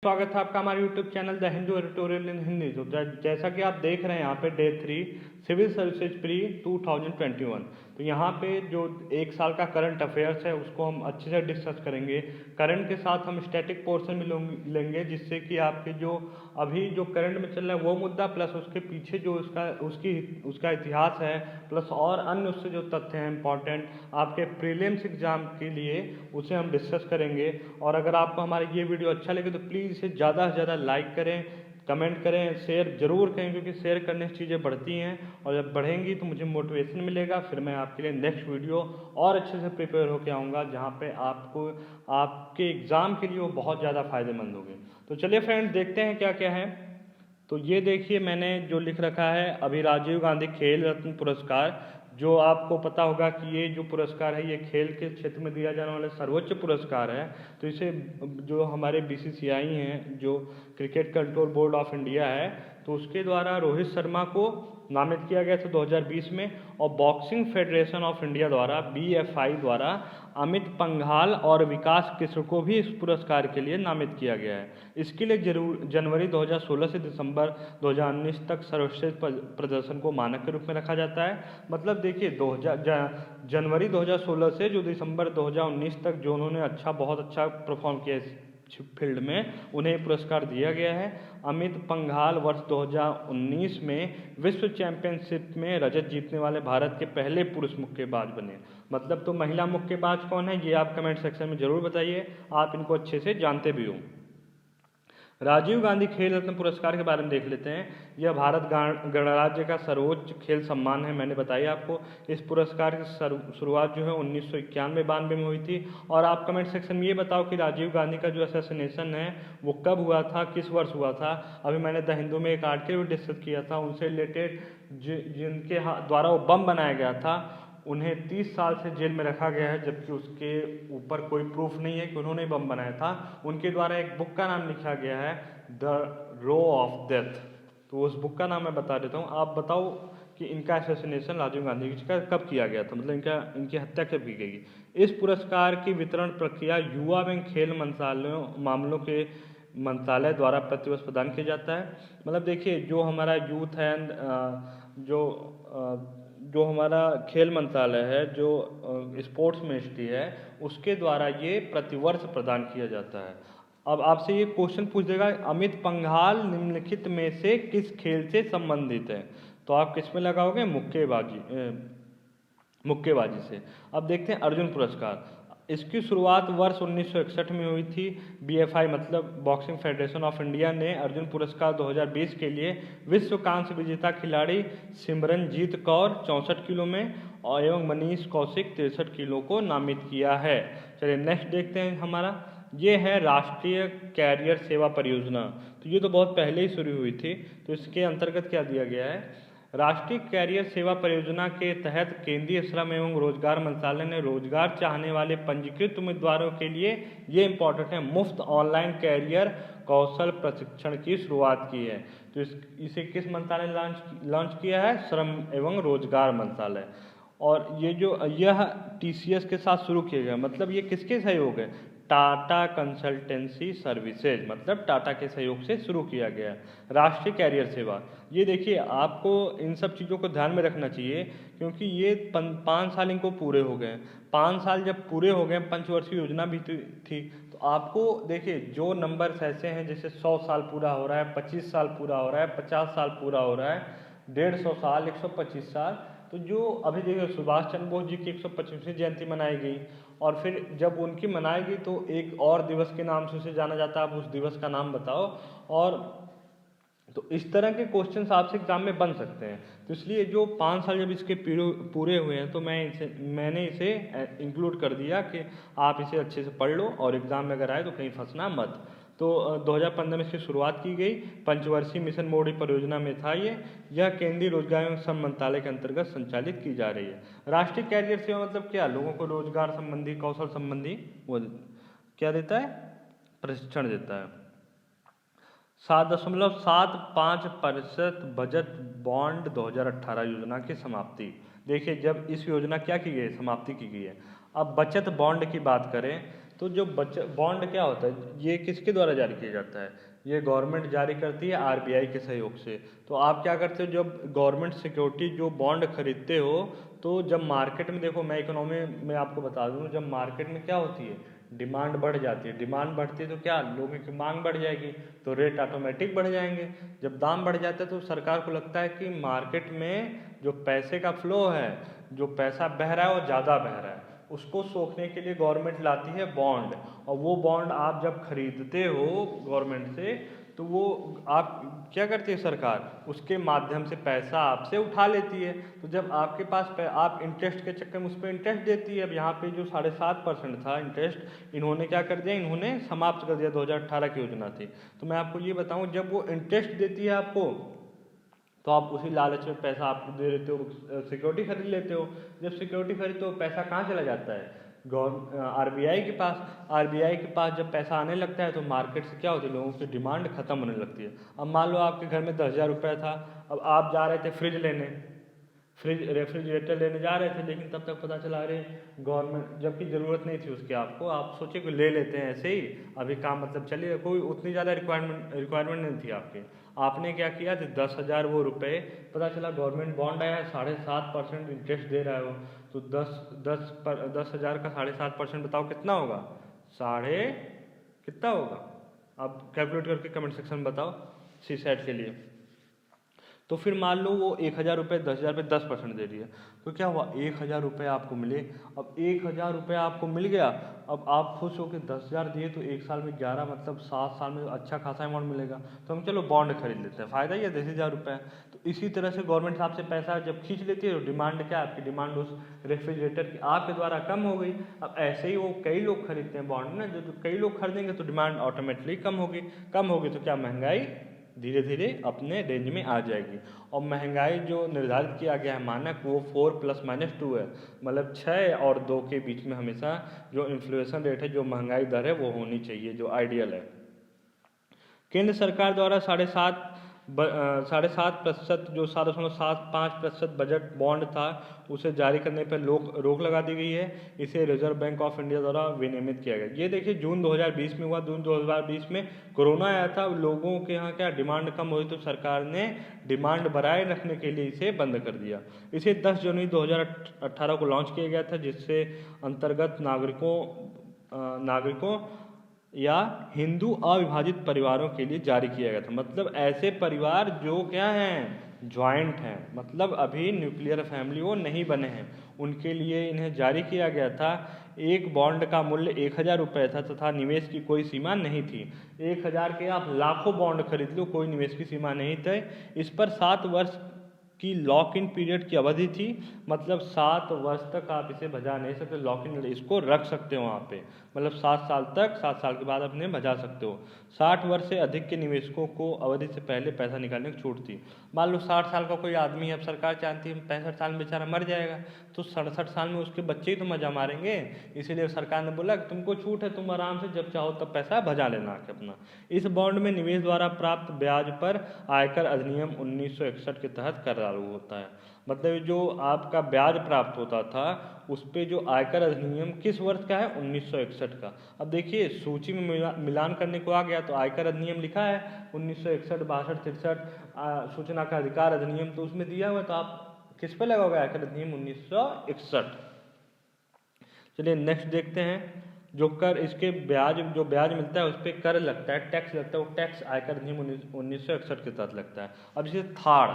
स्वागत है आपका हमारे YouTube channel the Hindu editorial in Hindi. तो जैसा कि आप देख रहे हैं यहाँ पे डे 3 सिविल सर्विसेज प्री 2021। तो यहाँ पे जो एक साल का करंट अफेयर्स है उसको हम अच्छे से डिस्कस करेंगे। करंट के साथ हम स्टैटिक पोर्शन भी लेंगे, जिससे कि आपके जो अभी जो करंट में चल रहा है वो मुद्दा प्लस उसके पीछे जो उसका इतिहास है, प्लस और अन्य उससे जो तथ्य हैं इंपॉर्टेंट आपके प्रीलिम्स एग्जाम के लिए, उसे हम डिस्कस करेंगे। और अगर आपको हमारा ये वीडियो अच्छा लगे तो प्लीज़ इसे ज़्यादा से ज़्यादा लाइक करें, कमेंट करें, शेयर जरूर करें, क्योंकि शेयर करने से चीज़ें बढ़ती हैं और जब बढ़ेंगी तो मुझे मोटिवेशन मिलेगा। फिर मैं आपके लिए नेक्स्ट वीडियो और अच्छे से प्रिपेयर होकर आऊँगा, जहाँ पे आपको आपके एग्ज़ाम के लिए वो बहुत ज़्यादा फायदेमंद होगी। तो चलिए फ्रेंड्स, देखते हैं क्या क्या है। तो ये देखिए मैंने जो लिख रखा है, अभी राजीव गांधी खेल रत्न पुरस्कार, जो आपको पता होगा कि ये जो पुरस्कार है ये खेल के क्षेत्र में दिया जाने वाला सर्वोच्च पुरस्कार है। तो इसे जो हमारे बीसीसीआई हैं, जो cricket control board of India है, तो उसके द्वारा रोहित शर्मा को नामित किया गया था 2020 में, और बॉक्सिंग फेडरेशन ऑफ इंडिया द्वारा बीएफआई द्वारा अमित पंघाल और विकास कृष्ण को भी इस पुरस्कार के लिए नामित किया गया है। इसके लिए जनवरी 2016 से दिसंबर 2019 तक सर्वश्रेष्ठ प्रदर्शन को मानक के रूप में रखा जाता है। मतलब देखिए जनवरी 2016 से जो दिसंबर 2019 तक जो उन्होंने बहुत अच्छा परफॉर्म किया इस फील्ड में, उन्हें पुरस्कार दिया गया है। अमित पंघाल वर्ष 2019 में विश्व चैंपियनशिप में रजत जीतने वाले भारत के पहले पुरुष मुक्केबाज बने। मतलब तो महिला मुक्केबाज कौन है ये आप कमेंट सेक्शन में जरूर बताइए, आप इनको अच्छे से जानते भी हो। राजीव गांधी खेल रत्न पुरस्कार के बारे में देख लेते हैं। यह भारत गणराज्य का सर्वोच्च खेल सम्मान है। मैंने बताया आपको इस पुरस्कार की शुरुआत जो है 1991-92 में हुई थी। और आप कमेंट सेक्शन में ये बताओ कि राजीव गांधी का जो असैसिनेशन है वो कब हुआ था, किस वर्ष हुआ था। अभी मैंने द हिंदू में एक आर्टिकल भी डिस्कस किया था, उनसे रिलेटेड जिनके द्वारा वो बम बनाया गया था उन्हें 30 साल से जेल में रखा गया है, जबकि उसके ऊपर कोई प्रूफ नहीं है कि उन्होंने बम बनाया था। उनके द्वारा एक बुक का नाम लिखा गया है द रो ऑफ डेथ। तो उस बुक का नाम मैं बता देता हूँ, आप बताओ कि इनका असैसिनेशन राजीव गांधी जी का कब किया गया था, मतलब इनकी हत्या कब की गई। इस पुरस्कार की वितरण प्रक्रिया युवा एवं खेल मामलों के मंत्रालय द्वारा प्रतिवर्ष प्रदान किया जाता है। मतलब देखिए जो हमारा यूथ एंड जो हमारा खेल मंत्रालय है, जो स्पोर्ट्स मिनिस्ट्री है, उसके द्वारा ये प्रतिवर्ष प्रदान किया जाता है। अब आपसे ये क्वेश्चन पूछ देगा, अमित पंघाल निम्नलिखित में से किस खेल से संबंधित है, तो आप किस में लगाओगे, मुक्केबाजी से। अब देखते हैं अर्जुन पुरस्कार। इसकी शुरुआत वर्ष 1961 में हुई थी। बीएफआई मतलब बॉक्सिंग फेडरेशन ऑफ इंडिया ने अर्जुन पुरस्कार 2020 के लिए विश्व कांस्य विजेता खिलाड़ी सिमरनजीत कौर 64 किलो में और एवं मनीष कौशिक 63 किलो को नामित किया है। चलिए नेक्स्ट देखते हैं हमारा, ये है राष्ट्रीय कैरियर सेवा परियोजना। तो ये तो बहुत पहले ही शुरू हुई थी। तो इसके अंतर्गत क्या दिया गया है, राष्ट्रीय कैरियर सेवा परियोजना के तहत केंद्रीय श्रम एवं रोजगार मंत्रालय ने रोजगार चाहने वाले पंजीकृत उम्मीदवारों के लिए, ये इंपॉर्टेंट है, मुफ्त ऑनलाइन कैरियर कौशल प्रशिक्षण की शुरुआत की है। तो इसे किस मंत्रालय ने लॉन्च किया है, श्रम एवं रोजगार मंत्रालय। और यह टीसीएस के साथ शुरू किया गया। मतलब ये किसके सहयोग है, टाटा कंसल्टेंसी सर्विसेज, मतलब टाटा के सहयोग से शुरू किया गया। राष्ट्रीय कैरियर सेवा, ये देखिए आपको इन सब चीज़ों को ध्यान में रखना चाहिए, क्योंकि ये 5 साल इनको पूरे हो गए। 5 साल जब पूरे हो गए, पंचवर्षीय योजना भी थी, तो आपको देखिए जो नंबर्स ऐसे हैं, जैसे 100 साल पूरा हो रहा है, 25 साल पूरा हो रहा है, 50 साल पूरा हो रहा है, 150 साल, 125 साल। तो जो अभी देखिए सुभाष चंद्र बोस जी की 125वीं जयंती मनाई गई, और फिर जब उनकी मनाई गई तो एक और दिवस के नाम से उसे जाना जाता है। आप उस दिवस का नाम बताओ। और तो इस तरह के क्वेश्चन आपसे एग्जाम में बन सकते हैं। तो इसलिए जो 5 साल जब इसके पूरे हुए हैं, तो मैंने इसे इंक्लूड कर दिया कि आप इसे अच्छे से पढ़ लो और एग्जाम में अगर आए तो कहीं फंसना मत। तो 2015 में इसकी शुरुआत की गई। पंचवर्षीय मिशन मोड परियोजना में था ये। यह केंद्रीय रोजगार एवं श्रम मंत्रालय के अंतर्गत संचालित की जा रही है। राष्ट्रीय कैरियर सेवा मतलब क्या, लोगों को रोजगार संबंधी, कौशल संबंधी वो क्या देता है, प्रशिक्षण देता है। 7.75% बजट बॉन्ड 2018 योजना की समाप्ति। देखिए जब इस योजना क्या की गई, समाप्ति की गई है। अब बचत बॉन्ड की बात करें तो जो बॉन्ड क्या होता है, ये किसके द्वारा जारी किया जाता है? ये गवर्नमेंट जारी करती है आरबीआई के सहयोग से। तो आप क्या करते हो, जब गवर्नमेंट सिक्योरिटी जो बॉन्ड खरीदते हो, तो जब मार्केट में, देखो मैं इकोनॉमी में आपको बता दूँ, जब मार्केट में क्या होती है, डिमांड बढ़ जाती है। डिमांड बढ़ती है तो क्या, लोगों की मांग बढ़ जाएगी, तो रेट ऑटोमेटिक बढ़ जाएंगे। जब दाम बढ़ जाता है तो सरकार को लगता है कि मार्केट में जो पैसे का फ्लो है, जो पैसा बह रहा है वो ज़्यादा बह रहा है, उसको सोखने के लिए गवर्नमेंट लाती है बॉन्ड। और वो बॉन्ड आप जब खरीदते हो गवर्नमेंट से, तो वो आप क्या करती है सरकार, उसके माध्यम से पैसा आपसे उठा लेती है। तो जब आपके पास आप इंटरेस्ट के चक्कर में उस पर इंटरेस्ट देती है। अब यहाँ पे जो 7.5% था इंटरेस्ट, इन्होंने क्या कर दिया, इन्होंने समाप्त कर दिया, 2018 की योजना थी। तो मैं आपको ये बताऊँ, जब वो इंटरेस्ट देती है आपको, तो आप उसी लालच में पैसा आप दे देते हो, सिक्योरिटी खरीद लेते हो। जब सिक्योरिटी खरीदते हो, पैसा कहाँ चला जाता है, आरबीआई के पास। आरबीआई के पास जब पैसा आने लगता है तो मार्केट से क्या होती है, लोगों की डिमांड खत्म होने लगती है। अब मान लो आपके घर में 10,000 रुपये था, अब आप जा रहे थे फ्रिज लेने, रेफ्रिजरेटर लेने जा रहे थे, लेकिन तब तक पता चला अरे गवर्नमेंट, जबकि ज़रूरत नहीं थी उसकी आपको, आप सोचे कि ले लेते हैं ऐसे ही, अभी काम मतलब चलिए, कोई उतनी ज़्यादा रिक्वायरमेंट नहीं थी आपके। आपने क्या किया, तो 10,000 वो रुपये, पता चला गवर्नमेंट बॉन्ड आया, 7.5% इंटरेस्ट दे रहा है वो, तो 10,000 का 7.5% बताओ कितना होगा, साढ़े कितना होगा, आप कैलकुलेट करके कमेंट सेक्शन में बताओ सी सेट के लिए। तो फिर मान लो वो 1,000 रुपये 10,000 पे 10% दे रही है, तो क्या हुआ, 1,000 रुपये आपको मिले। अब 1,000 रुपये आपको मिल गया, अब आप खुश हो के 10,000 दिए, तो एक साल में 11, मतलब 7 साल में अच्छा खासा अमाउंट मिलेगा, तो हम चलो बॉन्ड खरीद लेते हैं, फ़ायदा ही है 10,000 रुपये। तो इसी तरह से गवर्नमेंट आपसे पैसा जब खींच लेती है, तो डिमांड क्या, आपकी डिमांड उस रेफ्रिजरेटर की आपके द्वारा कम हो गई। अब ऐसे ही वो कई लोग खरीदते हैं बॉन्ड ना, जो कई लोग खरीदेंगे तो डिमांड ऑटोमेटिकली कम होगी, तो क्या महंगाई धीरे धीरे अपने रेंज में आ जाएगी। और महंगाई जो निर्धारित किया गया है मानक, वो 4+-2 है, मतलब 6 और 2 के बीच में हमेशा जो इन्फ्लेशन रेट है, जो महंगाई दर है, वो होनी चाहिए, जो आइडियल है। केंद्र सरकार द्वारा 7.5% जो 7.75% बजट बॉन्ड था, उसे जारी करने पर रोक लगा दी गई है। इसे रिजर्व बैंक ऑफ इंडिया द्वारा विनियमित किया गया। ये देखिए जून 2020 में हुआ, जून 2020 में कोरोना आया था, लोगों के यहाँ क्या डिमांड कम हुई, तो सरकार ने डिमांड बनाए रखने के लिए इसे बंद कर दिया। इसे 10 जनवरी 2018 को लॉन्च किया गया था, जिससे अंतर्गत नागरिकों या हिंदू अविभाजित परिवारों के लिए जारी किया गया था। मतलब ऐसे परिवार जो क्या हैं, ज्वाइंट हैं, मतलब अभी न्यूक्लियर फैमिली वो नहीं बने हैं, उनके लिए इन्हें जारी किया गया था। एक बॉन्ड का मूल्य 1,000 रुपये था तथा निवेश की कोई सीमा नहीं थी। 1,000 के आप लाखों बॉन्ड खरीद लो, कोई निवेश की सीमा नहीं थी। इस पर 7 वर्ष की लॉक इन पीरियड की अवधि थी, मतलब 7 वर्ष तक आप इसे भजा नहीं सकते, लॉक इन इसको रख सकते हो वहाँ पे, मतलब 7 साल तक, 7 साल के बाद अपने भजा सकते हो। 60 वर्ष से अधिक के निवेशकों को अवधि से पहले पैसा निकालने की छूट थी। मान लो 60 साल का कोई आदमी है, अब सरकार चाहती है 65 साल में बेचारा मर जाएगा, तो 67 साल में उसके बच्चे ही तो मजा मारेंगे, इसीलिए सरकार ने बोला कि तुमको छूट है, तुम आराम से जब चाहो तब पैसा भजा लेना के अपना। इस बॉन्ड में निवेश द्वारा प्राप्त ब्याज पर आयकर अधिनियम 1961 के तहत कर लागू होता है। मतलब जो आपका ब्याज प्राप्त होता था, उस पर जो आयकर अधिनियम किस वर्ष का है, 1961 का। अब देखिए सूची में मिलान करने को आ गया, तो आयकर अधिनियम लिखा है 1961, 62, 63, सूचना का अधिकार अधिनियम तो उसमें दिया हुआ, तो आप किस पे लगाओगे, आयकर अधिनियम 1961। चलिए नेक्स्ट देखते हैं। जो कर इसके जो ब्याज मिलता है उस पर कर लगता है, टैक्स लगता है, वो टैक्स आयकर अधिनियम 1961 के तहत लगता है। अब जैसे थाड़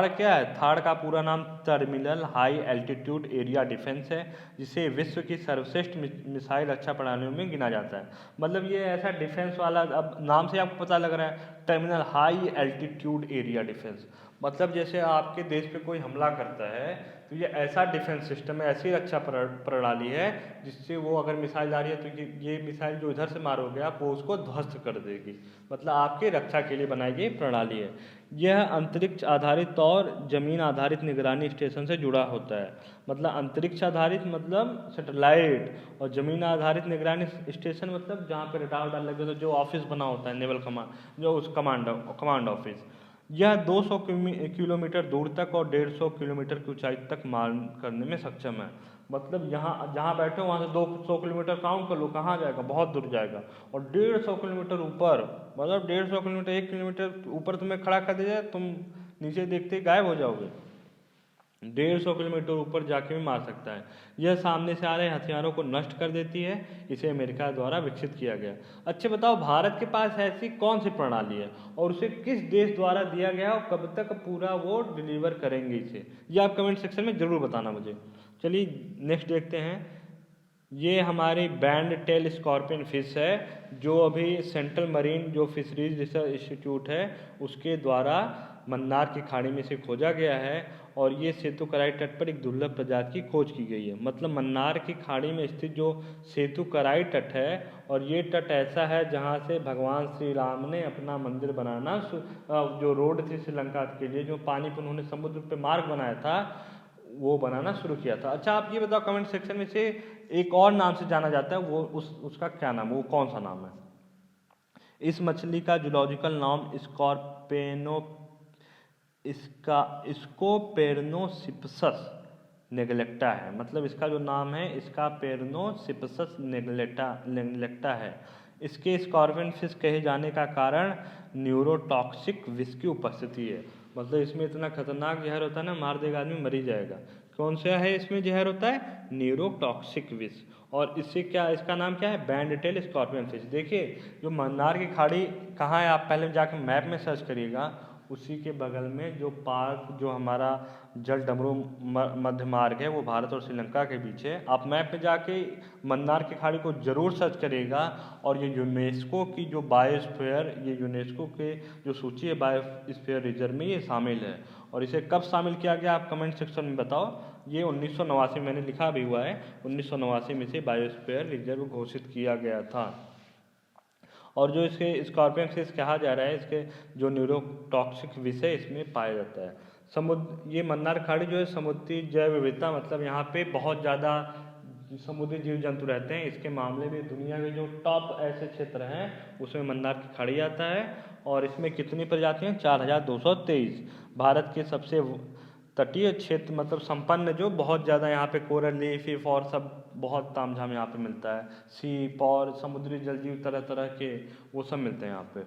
क्या है, थाड़ का पूरा नाम terminal high altitude area defence है, जिसे विश्व की सर्वश्रेष्ठ मिसाइल रक्षा प्रणालियों में गिना जाता है। मतलब ये ऐसा डिफेंस वाला, अब नाम से आपको पता लग रहा है terminal high altitude area defence, मतलब जैसे आपके देश पे कोई हमला करता है, तो ये ऐसा डिफेंस सिस्टम है, ऐसी रक्षा प्रणाली है, जिससे वो अगर मिसाइल आ रही है तो ये मिसाइल जो इधर से मारोगे आप, वो उसको ध्वस्त कर देगी। मतलब आपकी रक्षा के लिए बनाई गई प्रणाली है। यह अंतरिक्ष आधारित और जमीन आधारित निगरानी स्टेशन से जुड़ा होता है। मतलब अंतरिक्ष आधारित मतलब सैटेलाइट, और जमीन आधारित निगरानी स्टेशन मतलब जहाँ पे रडार लगे, तो जो ऑफिस बना होता है नेवल कमांड, जो उस कमांड ऑफिस। यह 200 किलोमीटर दूर तक और 150 किलोमीटर की ऊंचाई तक मार करने में सक्षम है। मतलब यहाँ जहाँ बैठे हो वहाँ से 200 किलोमीटर काउंट कर लो, कहाँ जाएगा, बहुत दूर जाएगा। और 150 किलोमीटर ऊपर, मतलब 150 किलोमीटर, 1 किलोमीटर ऊपर तुम्हें खड़ा कर दिया जाए, तुम नीचे देखते ही गायब हो जाओगे। 150 किलोमीटर ऊपर जाके भी मार सकता है। यह सामने से आ रहे हथियारों को नष्ट कर देती है। इसे अमेरिका द्वारा विकसित किया गया। अच्छा बताओ, भारत के पास ऐसी कौन सी प्रणाली है और उसे किस देश द्वारा दिया गया और कब तक पूरा वो डिलीवर करेंगे इसे, ये आप कमेंट सेक्शन में ज़रूर बताना मुझे। चलिए नेक्स्ट देखते हैं। ये हमारी बैंड टेल स्कॉर्पियन फिश है, जो अभी सेंट्रल मरीन जो फिशरीज रिसर्च इंस्टीट्यूट है उसके द्वारा मन्नार की खाड़ी में से खोजा गया है। और ये सेतुकराई तट पर एक दुर्लभ प्रजाति की खोज की गई है। मतलब मन्नार की खाड़ी में स्थित जो सेतुकराई तट है, और ये तट ऐसा है जहाँ से भगवान श्री राम ने अपना मंदिर बनाना, जो रोड थी श्रीलंका के लिए, जो पानी पर उन्होंने समुद्र पे मार्ग बनाया था, वो बनाना शुरू किया था। अच्छा आप ये बताओ कमेंट सेक्शन में से एक और नाम से जाना जाता है, वो उसका क्या नाम है, वो कौन सा नाम है? इस मछली का जूलॉजिकल नाम स्कॉर्पेनो स्कोपेर्नोसिप्सस नेग्लेक्टा है। मतलब इसका जो नाम है स्कोपेर्नोसिप्सस नेग्लेक्टा है। इसके स्कॉर्पियन फिश कहे जाने का कारण न्यूरोटॉक्सिक विष की उपस्थिति है। मतलब इसमें इतना खतरनाक जहर होता है ना, मार देगा आदमी, मर ही जाएगा। कौन सा है इसमें जहर होता है? न्यूरोटॉक्सिक विष। और इससे क्या, इसका नाम क्या है? Band tail scorpion fish. देखिए जो मन्नार की खाड़ी कहाँ है, आप पहले जाकर मैप में सर्च करिएगा। उसी के बगल में जो पार्क, जो हमारा जल डमरू मध्य मार्ग है, वो भारत और श्रीलंका के बीच है। आप मैप में जाके मन्नार की खाड़ी को जरूर सर्च करिएगा। और ये यूनेस्को की जो बायोस्फीयर, ये यूनेस्को के जो सूची है बायोस्फीयर रिजर्व में ये शामिल है। और इसे कब शामिल किया गया आप कमेंट सेक्शन में बताओ। ये 1989 मैंने लिखा भी हुआ है, 1989 में से बायोस्फीयर रिजर्व घोषित किया गया था। और जो इसके स्कॉर्पियन फिश कहा जा रहा है, इसके जो न्यूरोटॉक्सिक विष है इसमें पाया जाता है। ये मन्नार खाड़ी जो है समुद्री जैव विविधता, मतलब यहाँ पे बहुत ज़्यादा समुद्री जीव जंतु रहते हैं। इसके मामले में दुनिया के जो टॉप ऐसे क्षेत्र हैं उसमें मन्नार की खाड़ी आता है। और इसमें कितनी प्रजातियाँ? 4223। भारत के सबसे तटीय क्षेत्र, मतलब संपन्न, जो बहुत ज़्यादा यहाँ पे कोरल रीफ और सब बहुत तामझाम यहाँ पे मिलता है। सीप और समुद्री जल जीव तरह तरह के वो सब मिलते हैं यहाँ पे।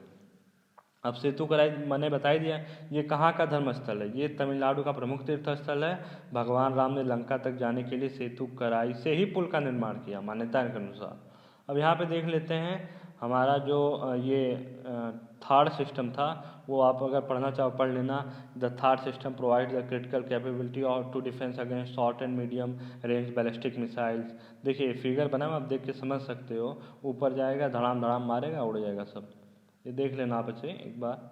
अब सेतुकराई मैंने बता ही दिया। ये कहाँ का धर्म स्थल है? ये तमिलनाडु का प्रमुख तीर्थ स्थल है। भगवान राम ने लंका तक जाने के लिए सेतुकराई से ही पुल का निर्माण किया, मान्यता के अनुसार। अब यहाँ पे देख लेते हैं हमारा जो ये थार्ड सिस्टम था, वो आप अगर पढ़ना चाहो पढ़ लेना। The third system provide the critical capability और to defence against short and medium range ballistic missiles. देखिए फिगर बना हुआ, आप देख के समझ सकते हो। ऊपर जाएगा, धड़ाम धड़ाम मारेगा, उड़ जाएगा सब। ये देख लेना आप इसे एक बार,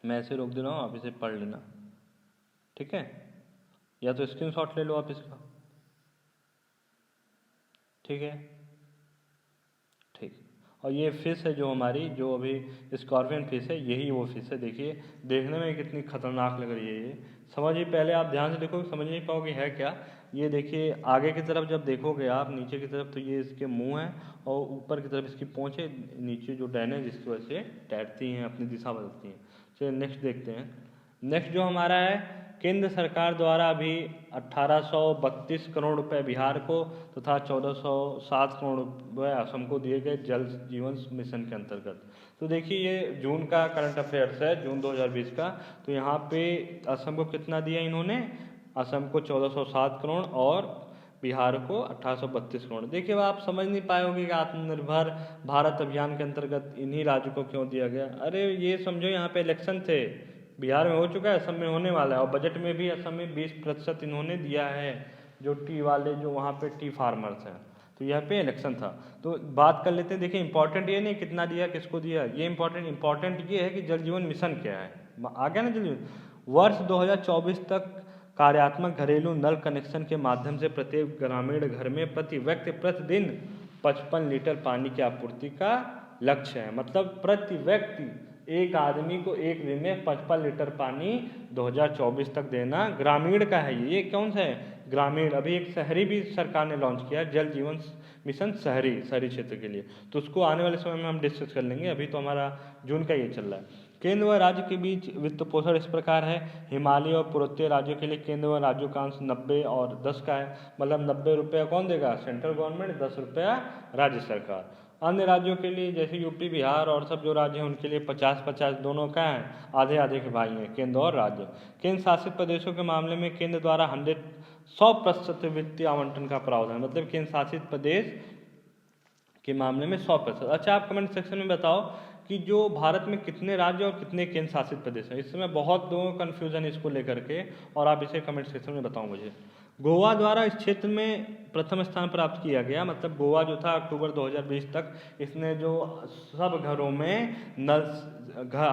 मैं ऐसे रोक दे रहा हूँ, आप इसे पढ़ लेना, ठीक है? या तो स्क्रीनशॉट ले लो आप इसका, ठीक है? ठीक। और ये फिश है जो हमारी, जो अभी स्कॉर्पियन फिश है, यही वो फिश है। देखिए देखने में कितनी खतरनाक लग रही है ये। समझिए, पहले आप ध्यान से देखोगे समझ नहीं पाओगे है क्या। ये देखिए आगे की तरफ जब देखोगे आप, नीचे की तरफ, तो ये इसके मुंह है और ऊपर की तरफ इसकी पूँछ है, नीचे जो डैन है जिसकी वजह से तैरती हैं, अपनी दिशा बदलती हैं। चलिए नेक्स्ट देखते हैं। नेक्स्ट जो हमारा है, केंद्र सरकार द्वारा अभी 1832 करोड़ रुपए बिहार को तथा 1407 करोड़ रुपए असम को दिए गए जल जीवन मिशन के अंतर्गत। तो देखिए ये जून का करंट अफेयर्स है, जून 2020 का। तो यहाँ पे असम को कितना दिया इन्होंने? असम को 1407 करोड़ और बिहार को 1832 करोड़। देखिए आप समझ नहीं पाओगे कि आत्मनिर्भर भारत अभियान के अंतर्गत इन्हीं राज्यों को क्यों दिया गया। अरे ये समझो यहाँ पे इलेक्शन थे, बिहार में हो चुका है, असम में होने वाला है, और बजट में भी असम में 20% इन्होंने दिया है, जो टी वाले, जो वहाँ पे टी फार्मर्स हैं। तो यहाँ पे इलेक्शन था। तो बात कर लेते हैं। देखिए इंपॉर्टेंट ये नहीं कितना दिया, किसको दिया, ये इंपॉर्टेंट ये है कि जल जीवन मिशन क्या है। आ गया ना जल जीवन। वर्ष 2024 तक कार्यात्मक घरेलू नल कनेक्शन के माध्यम से प्रत्येक ग्रामीण घर में प्रति व्यक्ति प्रतिदिन 55 लीटर पानी की आपूर्ति का लक्ष्य है। मतलब प्रति व्यक्ति एक आदमी को एक दिन में 55 लीटर पानी 2024 तक देना, ग्रामीण का है ये कौन सा है? ग्रामीण। अभी एक शहरी भी सरकार ने लॉन्च किया है, जल जीवन मिशन शहरी क्षेत्र के लिए। तो उसको आने वाले समय में हम डिस्कस कर लेंगे, अभी तो हमारा जून का ये चल रहा है। केंद्र व राज्य के बीच वित्त पोषण इस प्रकार है। हिमालय और पूर्वोत्तर राज्यों के लिए केंद्र व राज्यों का अंश 90 और 10 का है, मतलब 90 रुपया कौन देगा, सेंट्रल गवर्नमेंट, 10 रुपया राज्य सरकार। अन्य राज्यों के लिए जैसे यूपी, बिहार और सब जो राज्य हैं उनके लिए 50-50 दोनों का है, आधे आधे के भाई हैं केंद्र और राज्य। केंद्र शासित प्रदेशों के मामले में केंद्र द्वारा 100% वित्तीय आवंटन का प्रावधान, मतलब केंद्र शासित प्रदेश के मामले में 100%। अच्छा, आप कमेंट सेक्शन में बताओ कि जो भारत में कितने राज्य और कितने केंद्र शासित प्रदेश हैं। इस समय बहुत लोगों को कन्फ्यूजन है इसको लेकर के, और आप इसे कमेंट सेक्शन में बताओ मुझे। गोवा द्वारा इस क्षेत्र में प्रथम स्थान प्राप्त किया गया, मतलब गोवा जो था अक्टूबर 2020 तक इसने जो सब घरों में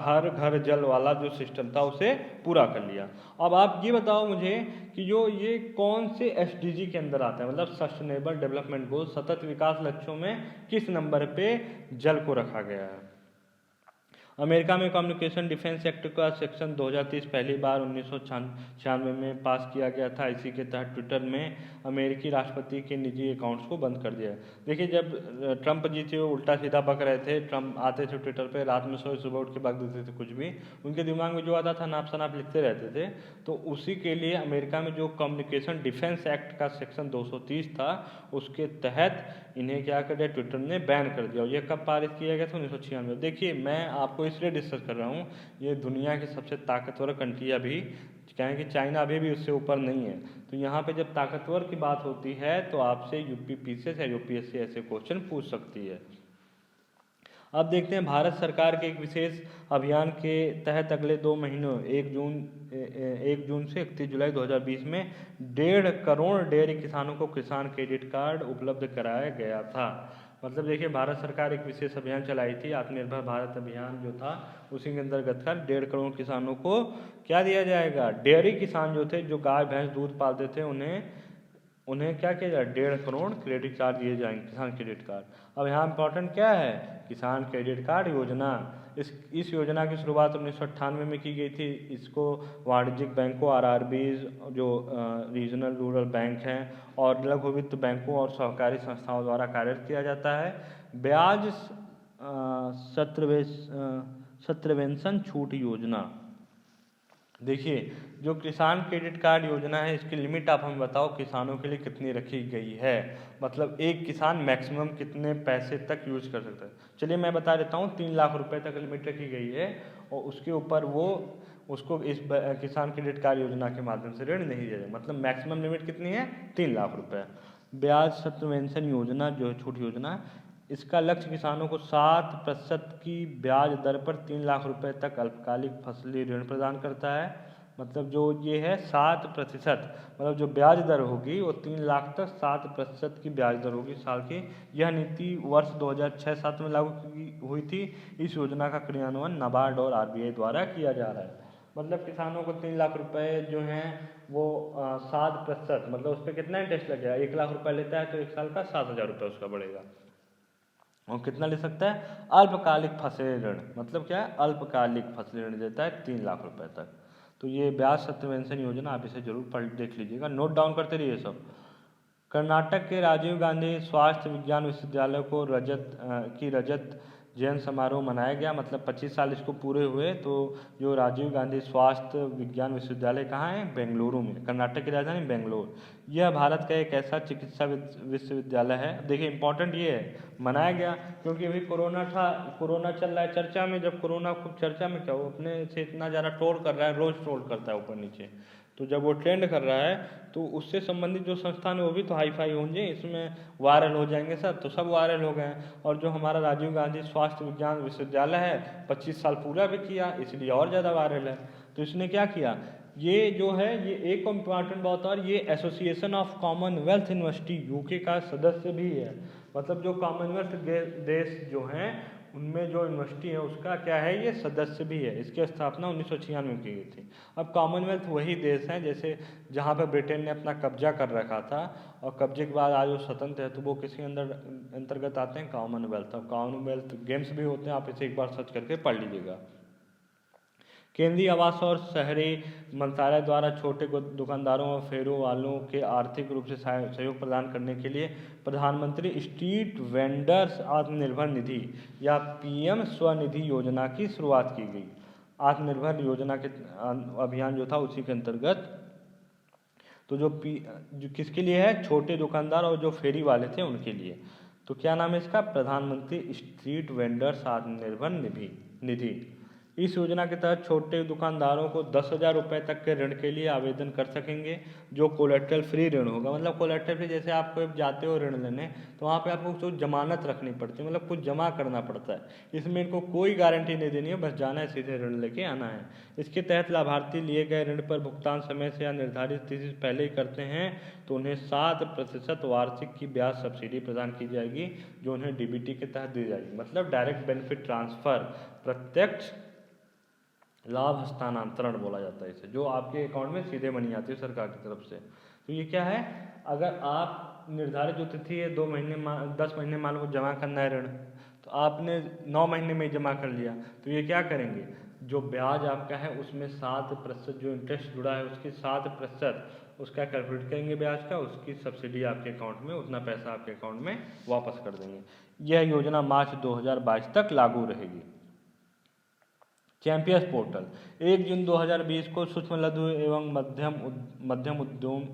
हर घर जल वाला जो सिस्टम था उसे पूरा कर लिया। अब आप ये बताओ मुझे कि जो ये कौन से एसडीजी के अंदर आता है, मतलब सस्टेनेबल डेवलपमेंट गोल, सतत विकास लक्ष्यों में किस नंबर पे जल को रखा गया है। अमेरिका में कम्युनिकेशन डिफेंस एक्ट का सेक्शन 2030 पहली बार 1996 में पास किया गया था। इसी के तहत ट्विटर में अमेरिकी राष्ट्रपति के निजी अकाउंट्स को बंद कर दिया। देखिए, जब ट्रंप जी थे वो उल्टा सीधा बक रहे थे, ट्रंप आते थे ट्विटर पे, रात में सोए सुबह उठ के बक देते थे, कुछ भी उनके दिमाग में जो आता था नाप शनाप लिखते रहते थे। तो उसी के लिए अमेरिका में जो कम्युनिकेशन डिफेंस एक्ट का सेक्शन 230 था उसके तहत इन्हें क्या कर दिया, ट्विटर ने बैन कर दिया। और ये कब पारित किया गया था, 1996। देखिए, मैं आपको इसलिए डिस्कस कर रहा हूँ, ये दुनिया की सबसे ताकतवर कंट्री अभी, कहें कि चाइना अभी भी उससे ऊपर नहीं है। तो यहाँ पे जब ताकतवर की बात होती है तो आपसे यूपीपीसीएस या यूपीएससी ऐसे क्वेश्चन पूछ सकती है। अब देखते हैं भारत सरकार के एक विशेष अभियान के तहत अगले 2 महीनों 1 जून से 31 जुलाई 2020 में 1.5 करोड़ डेयरी किसानों को किसान क्रेडिट कार्ड उपलब्ध कराया गया था। मतलब देखिए, भारत सरकार एक विशेष अभियान चलाई थी, आत्मनिर्भर भारत अभियान जो था, उसी के अंतर्गत का 1.5 करोड़ किसानों को क्या दिया जाएगा, डेयरी किसान जो थे, जो गाय भैंस दूध पालते थे, उन्हें क्या किया जाए, 1.5 करोड़ क्रेडिट कार्ड दिए जाएंगे, किसान क्रेडिट कार्ड। अब यहाँ इंपॉर्टेंट क्या है, किसान क्रेडिट कार्ड योजना। इस योजना की शुरुआत 1998 में की गई थी। इसको वाणिज्यिक बैंकों, आरआरबीज, जो रीजनल रूरल बैंक हैं, और लघु वित्त बैंकों और सहकारी संस्थाओं द्वारा कार्यरत किया जाता है। ब्याज सत्रवेंशन छूट योजना। देखिए, जो किसान क्रेडिट कार्ड योजना है इसकी लिमिट आप हमें बताओ किसानों के लिए कितनी रखी गई है, मतलब एक किसान मैक्सिमम कितने पैसे तक यूज कर सकता है। चलिए मैं बता देता हूँ, 3 लाख रुपए तक लिमिट रखी गई है, और उसके ऊपर वो उसको इस किसान क्रेडिट कार्ड योजना के माध्यम से ऋण नहीं दिया जाए। मतलब मैक्सिमम लिमिट कितनी है, 3 लाख रुपये। ब्याज सब्वेंशन योजना जो है छूट योजना, इसका लक्ष्य किसानों को 7% की ब्याज दर पर 3 लाख रुपए तक अल्पकालिक फसली ऋण प्रदान करता है। मतलब जो ये है 7%, मतलब जो ब्याज दर होगी वो 3 लाख तक 7% की ब्याज दर होगी साल की। यह नीति वर्ष 2006-07 में लागू हुई थी। इस योजना का क्रियान्वयन नाबार्ड और आरबीआई द्वारा किया जा रहा है। मतलब किसानों को 3 लाख रुपए जो हैं वो 7%, मतलब उस पर कितना इंटरेस्ट लगेगा, 1 लाख रुपए लेता है तो 1 साल का 7,000 रुपये उसका बढ़ेगा। और कितना ले सकता है, अल्पकालिक फसली ऋण, मतलब क्या है, अल्पकालिक फसली ऋण देता है 3 लाख रुपए तक। तो ये ब्याज सत्यावेंशन योजना आप इसे जरूर पढ़ देख लीजिएगा, नोट डाउन करते रहिए सब। कर्नाटक के राजीव गांधी स्वास्थ्य विज्ञान विश्वविद्यालय को रजत जयंती समारोह मनाया गया, मतलब 25 साल इसको पूरे हुए। तो जो राजीव गांधी स्वास्थ्य विज्ञान विश्वविद्यालय कहाँ है, बेंगलुरु में, कर्नाटक की राजधानी बेंगलोर। यह भारत का एक ऐसा चिकित्सा विश्वविद्यालय है। देखिए इंपॉर्टेंट ये है, मनाया गया क्योंकि अभी कोरोना था, कोरोना चल रहा है चर्चा में। जब कोरोना खूब चर्चा में, क्या वो अपने से इतना ज़्यादा ट्रोल कर रहा है, रोज ट्रोल करता है ऊपर नीचे, तो जब वो ट्रेंड कर रहा है तो उससे संबंधित जो संस्थान है वो भी तो हाई फाई होंगे, इसमें वायरल हो जाएंगे सब, तो सब वायरल हो गए। और जो हमारा राजीव गांधी स्वास्थ्य विज्ञान विश्वविद्यालय है 25 साल पूरा भी किया, इसलिए और ज़्यादा वायरल है। तो इसने क्या किया, ये जो है ये एक इम्पॉर्टेंट बात, और ये association of Commonwealth university UK का सदस्य भी है। मतलब जो कॉमनवेल्थ देश जो हैं उनमें जो यूनिवर्सिटी है उसका क्या है, ये सदस्य भी है। इसकी स्थापना 1996 में की गई थी। अब कॉमनवेल्थ वही देश हैं जैसे जहाँ पर ब्रिटेन ने अपना कब्जा कर रखा था, और कब्जे के बाद आज वो स्वतंत्र है, तो वो किसी अंतर्गत आते हैं, कॉमनवेल्थ। अब कॉमनवेल्थ गेम्स भी होते हैं, आप इसे एक बार सर्च करके पढ़ लीजिएगा। केंद्रीय आवास और शहरी मंत्रालय द्वारा छोटे दुकानदारों और फेरों वालों के आर्थिक रूप से सहयोग प्रदान करने के लिए प्रधानमंत्री स्ट्रीट वेंडर्स आत्मनिर्भर निधि या पीएम स्वनिधि योजना की शुरुआत की गई। आत्मनिर्भर योजना के अभियान जो था उसी के अंतर्गत। तो जो किसके लिए है, छोटे दुकानदार और जो फेरी वाले थे उनके लिए। तो क्या नाम है इसका, प्रधानमंत्री स्ट्रीट वेंडर्स आत्मनिर्भर निधि। इस योजना के तहत छोटे दुकानदारों को 10,000 रुपये तक के ऋण के लिए आवेदन कर सकेंगे, जो कोलेट्रल फ्री ऋण होगा। मतलब कोलेट्रल फ्री, जैसे आप कोई जाते हो ऋण लेने तो वहाँ पे आपको कुछ जमानत रखनी पड़ती है, मतलब कुछ जमा करना पड़ता है। इसमें इनको कोई गारंटी नहीं देनी है, बस जाना है सीधे ऋण लेके आना है। इसके तहत लाभार्थी लिए गए ऋण पर भुगतान समय से या निर्धारित तिथि से पहले ही करते हैं तो उन्हें 7% वार्षिक की ब्याज सब्सिडी प्रदान की जाएगी, जो उन्हें डीबीटी के तहत दी जाएगी। मतलब डायरेक्ट बेनिफिट ट्रांसफर, प्रत्यक्ष लाभ हस्तांतरण बोला जाता है इसे, जो आपके अकाउंट में सीधे मनी आती है सरकार की तरफ से। तो ये क्या है, अगर आप निर्धारित जो तिथि है 2 महीने 10 महीने मान लो जमा करना है ऋण, तो आपने 9 महीने में जमा कर लिया, तो ये क्या करेंगे, जो ब्याज आपका है उसमें 7% जो इंटरेस्ट जुड़ा है उसकी 7% उसका कैलकुलेट करेंगे ब्याज का, उसकी सब्सिडी आपके अकाउंट में, उतना पैसा आपके अकाउंट में वापस कर देंगे। यह योजना मार्च 2022 तक लागू रहेगी। चैंपियंस पोर्टल 1 जून 2020 को सूक्ष्म लघु एवं मध्यम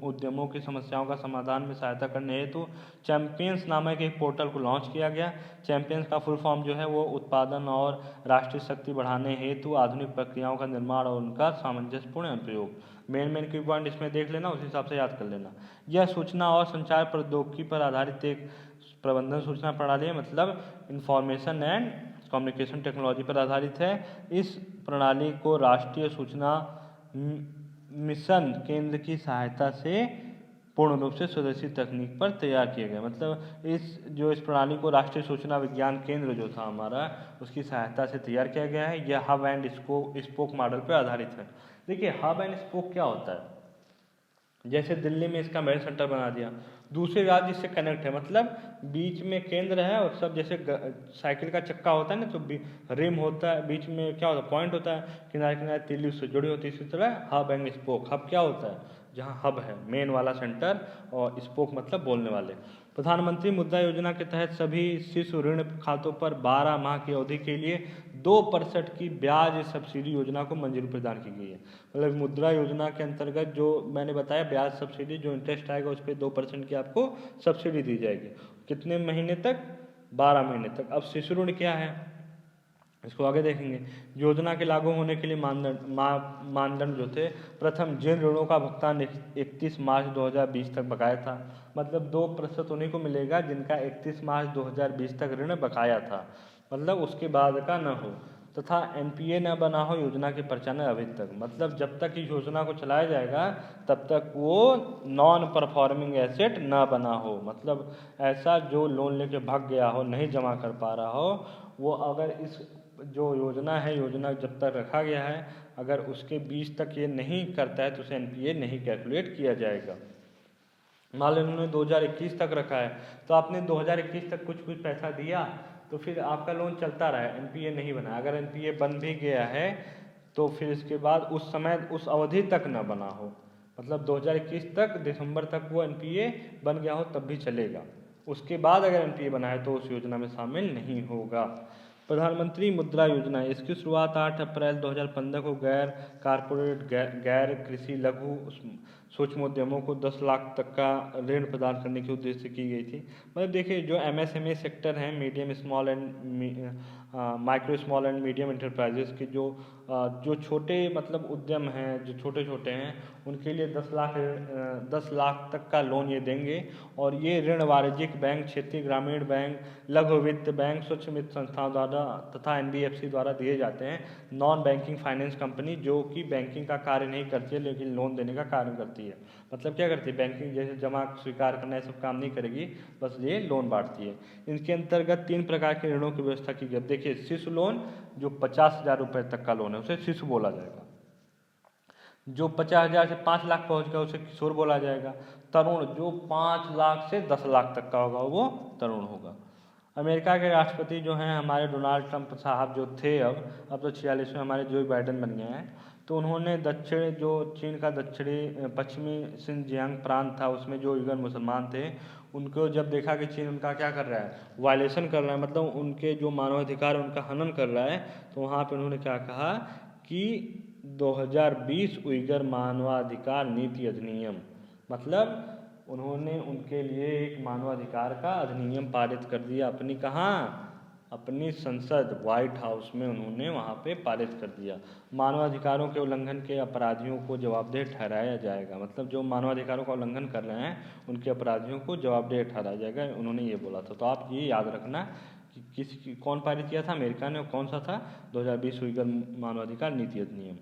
उद्यमों की समस्याओं का समाधान में सहायता करने हेतु चैंपियंस नामक एक पोर्टल को लॉन्च किया गया। चैंपियंस का फुल फॉर्म जो है वो उत्पादन और राष्ट्रीय शक्ति बढ़ाने हेतु आधुनिक प्रक्रियाओं का निर्माण और उनका सामंजस्यपूर्ण अनुप्रयोग। मेन की पॉइंट इसमें देख लेना, उस हिसाब से याद कर लेना। यह सूचना और संचार प्रौद्योगिकी पर आधारित एक प्रबंधन सूचना प्रणाली है, मतलब इंफॉर्मेशन एंड कम्युनिकेशन टेक्नोलॉजी पर आधारित है। इस प्रणाली को राष्ट्रीय सूचना मिशन केंद्र की सहायता से पूर्ण रूप से स्वदेशी तकनीक पर तैयार किया गया। मतलब इस प्रणाली को राष्ट्रीय सूचना विज्ञान केंद्र जो था हमारा, उसकी सहायता से तैयार किया गया है। यह हब एंड स्पोक मॉडल पर आधारित है। देखिए हब एंड स्पोक क्या होता है, जैसे दिल्ली में इसका मेन सेंटर बना दिया, दूसरे राज्य से कनेक्ट है, मतलब बीच में केंद्र है और सब, जैसे साइकिल का चक्का होता है ना, तो रिम होता है, बीच में क्या होता है, पॉइंट होता है, किनारे किनारे तीली उससे जुड़ी होती है। इसी तरह हब एंड स्पोक, हब क्या होता है, जहाँ हब है मेन वाला सेंटर, और स्पोक मतलब बोलने वाले। प्रधानमंत्री मुद्रा योजना के तहत सभी शिशु ऋण खातों पर 12 माह की अवधि के लिए 2% की ब्याज सब्सिडी योजना को मंजूरी प्रदान की गई है। मतलब मुद्रा योजना के अंतर्गत जो मैंने बताया ब्याज सब्सिडी, जो इंटरेस्ट आएगा उस पर 2% की आपको सब्सिडी दी जाएगी। कितने महीने तक, 12 महीने तक। अब शिशु ऋण क्या है इसको आगे देखेंगे। योजना के लागू होने के लिए मानदंड जो थे, प्रथम जिन ऋणों का भुगतान 31 मार्च 2020 तक बकाया था, मतलब 2% उन्हीं को मिलेगा जिनका 31 मार्च 2020 तक ऋण बकाया था, मतलब उसके बाद का न हो, तथा एनपीए न बना हो योजना के परिचालन अवधि तक। मतलब जब तक इस योजना को चलाया जाएगा तब तक वो नॉन परफॉर्मिंग एसेट न बना हो, मतलब ऐसा जो लोन लेके भाग गया हो, नहीं जमा कर पा रहा हो, वो अगर इस जो योजना है, योजना जब तक रखा गया है, अगर उसके बीच तक ये नहीं करता है तो उसे एनपीए नहीं कैलकुलेट किया जाएगा। मान लो उन्होंने 2021 तक रखा है, तो आपने 2021 तक कुछ पैसा दिया तो फिर आपका लोन चलता रहा, एनपीए नहीं बना। अगर एनपीए बन भी गया है तो फिर इसके बाद उस समय उस अवधि तक न बना हो, मतलब 2021 तक दिसंबर तक वो एनपीए बन गया हो तब भी चलेगा। उसके बाद अगर एनपीए बना है तो उस योजना में शामिल नहीं होगा। प्रधानमंत्री मुद्रा योजना, इसकी शुरुआत 8 अप्रैल 2015 को गैर कारपोरेट गैर कृषि लघु सूक्ष्म उद्यमों को 10 लाख तक का ऋण प्रदान करने के उद्देश्य से की गई थी। मतलब देखिए जो एमएसएमई सेक्टर है, medium small and micro small and medium enterprises के जो छोटे मतलब उद्यम हैं, जो छोटे छोटे हैं, उनके लिए 10 लाख तक का लोन ये देंगे। और ये ऋण वाणिज्यिक बैंक, क्षेत्रीय ग्रामीण बैंक, लघु वित्त बैंक, सूक्ष्म वित्त संस्थाओं द्वारा तथा एनबीएफसी द्वारा दिए जाते हैं। नॉन बैंकिंग फाइनेंस कंपनी जो कि बैंकिंग का कार्य नहीं करती है लेकिन लोन देने का कार्य करती है। मतलब क्या करती है, बैंकिंग जैसे जमा स्वीकार करना ये सब काम नहीं करेगी, बस ये लोन बांटती है। इनके अंतर्गत 3 प्रकार के ऋणों की व्यवस्था की गई। देखिए शिशु लोन जो 50,000 रुपये तक का लोन है उसे शिशु बोला जाएगा। जो 50,000 से 5 लाख पहुँच गया उसे किशोर बोला जाएगा। तरुण जो 5 लाख से 10 लाख तक का होगा वो तरुण होगा। अमेरिका के राष्ट्रपति जो हैं हमारे डोनाल्ड ट्रंप साहब जो थे, अब तो 46वें हमारे जो बाइडेन बन गए हैं, तो उन्होंने दक्षिण जो चीन का पश्चिमी सिंजियांग प्रांत था उसमें जो ईगर मुसलमान थे उनको जब देखा कि चीन उनका क्या कर रहा है, वायलेशन कर रहा है, मतलब उनके जो मानवाधिकार उनका हनन कर रहा है, तो वहाँ पे उन्होंने क्या कहा कि 2020 उइगर मानवाधिकार नीति अधिनियम, मतलब उन्होंने उनके लिए एक मानवाधिकार का अधिनियम पारित कर दिया अपनी कहाँ, अपनी संसद व्हाइट हाउस में उन्होंने वहाँ पे पारित कर दिया। मानवाधिकारों के उल्लंघन के अपराधियों को जवाबदेह ठहराया जाएगा, मतलब जो मानवाधिकारों का उल्लंघन कर रहे हैं उनके अपराधियों को जवाबदेह ठहराया जाएगा, उन्होंने ये बोला था। तो आप ये याद रखना कि कौन पारित किया था, अमेरिका ने, और कौन सा था, 2020 उइगर मानवाधिकार नीति अधिनियम।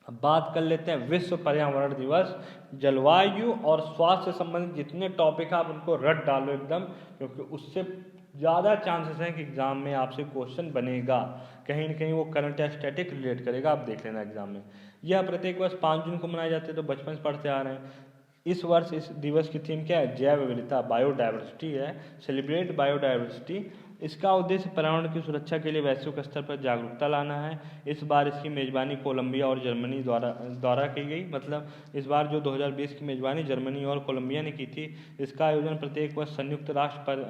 अब बात कर लेते हैं विश्व पर्यावरण दिवस। जलवायु और स्वास्थ्य से संबंधित जितने टॉपिक आप उनको रट डालो एकदम, क्योंकि उससे ज़्यादा चांसेस हैं कि एग्ज़ाम में आपसे क्वेश्चन बनेगा, कहीं न कहीं वो करंट या स्टैटिक रिलेट करेगा, आप देख लेना एग्जाम में। यह प्रत्येक वर्ष 5 जून को मनाए जाते हैं, तो बचपन से पढ़ते आ रहे हैं। इस वर्ष इस दिवस की थीम क्या है, जैव विविधता, बायोडाइवर्सिटी है, सेलिब्रेट बायोडाइवर्सिटी। इसका उद्देश्य पर्यावरण की सुरक्षा के लिए वैश्विक स्तर पर जागरूकता लाना है। इस बार इसकी मेज़बानी कोलंबिया और जर्मनी द्वारा की गई, मतलब इस बार जो 2020 की मेज़बानी जर्मनी और कोलंबिया ने की थी। इसका आयोजन प्रत्येक वर्ष संयुक्त राष्ट्र पर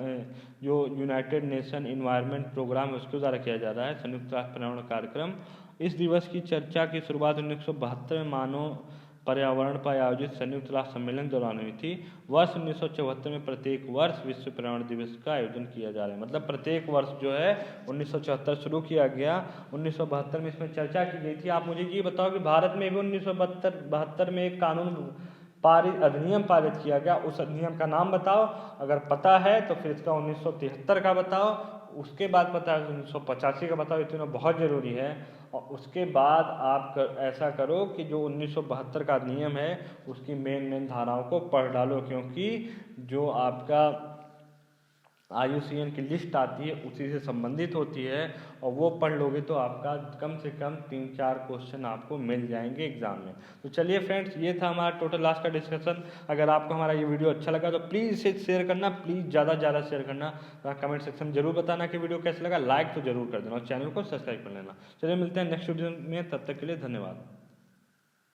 जो यूनाइटेड नेशन इन्वायरमेंट प्रोग्राम है उसके द्वारा किया जा रहा है, संयुक्त राष्ट्र पर्यावरण कार्यक्रम। इस दिवस की चर्चा की शुरुआत 1972 में मानव पर्यावरण पर आयोजित संयुक्त राष्ट्र सम्मेलन के दौरान हुई थी। वर्ष 1974 में प्रत्येक वर्ष विश्व पर्यावरण दिवस का आयोजन किया जा रहा है, मतलब प्रत्येक वर्ष जो है 1974 शुरू किया गया, 1972 में इसमें चर्चा की गई थी। आप मुझे ये बताओ कि भारत में भी 1972 में एक कानून अधिनियम पारित किया गया, उस अधिनियम का नाम बताओ, अगर पता है तो फिर इसका 1973 का बताओ, उसके बाद पता है 1985 का बताओ, इतना बहुत ज़रूरी है। और उसके बाद आप ऐसा करो कि जो 1972 का नियम है उसकी मेन धाराओं को पढ़ डालो, क्योंकि जो आपका IUCN की लिस्ट आती है उसी से संबंधित होती है, और वो पढ़ लोगे तो आपका कम से कम 3-4 क्वेश्चन आपको मिल जाएंगे एग्जाम में। तो चलिए फ्रेंड्स, ये था हमारा टोटल आज का डिस्कशन। अगर आपको हमारा ये वीडियो अच्छा लगा तो प्लीज़ इसे शेयर करना, प्लीज़ ज़्यादा से ज़्यादा शेयर करना। कमेंट सेक्शन में जरूर बताना कि वीडियो कैसा लगा, लाइक तो जरूर कर देना और चैनल को सब्सक्राइब कर लेना। चलिए मिलते हैं नेक्स्ट वीडियो में, तब तक के लिए धन्यवाद।